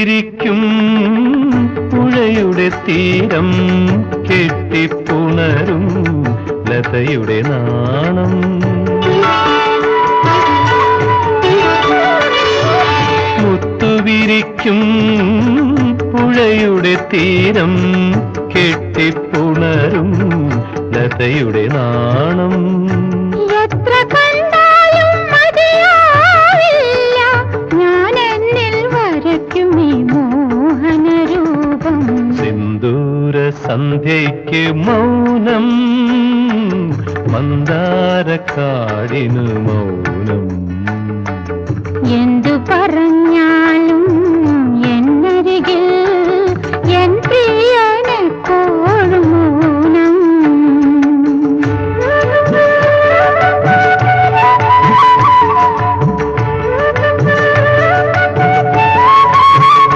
ഇരിക്കും പുഴയുടെ തീരം കെട്ടിപ്പുണരും ലതയുടെ നാണം. മുത്തുവിരിക്കും പുഴയുടെ തീരം കെട്ടിപ്പുണരും ലതയുടെ നാണം. എത്ര കണ്ടാലും മതിയാവില്ല ഞാൻ എന്നിൽ വരയ്ക്കും ഈ മോഹനരൂപം. സിന്ദൂര സന്ധ്യയ്ക്ക് മൗനം, മന്ദാരക്കാടിനു മൗനം. എന്തു